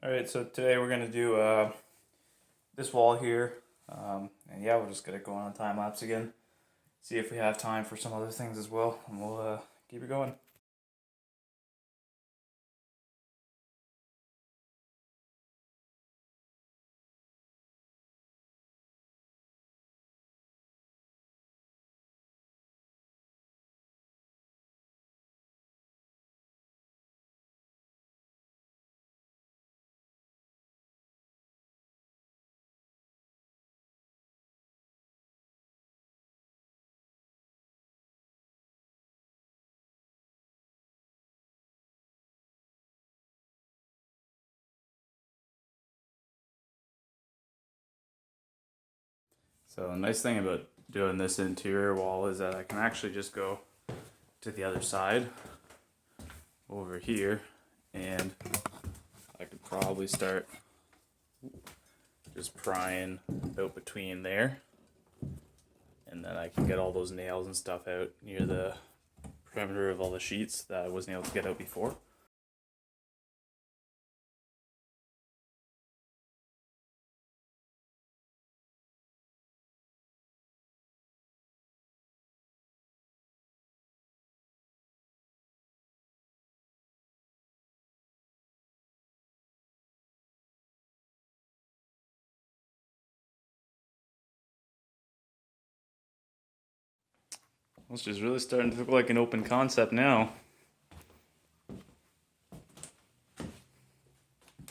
Alright, so today we're going to do this wall here, and yeah, we'll just get it going on time lapse again, see if we have time for some other things as well, and we'll keep it going. So the nice thing about doing this interior wall is that I can actually just go to the other side over here, and I could probably start just prying out between there, and then I can get all those nails and stuff out near the perimeter of all the sheets that I wasn't able to get out before. This is really starting to look like an open concept now.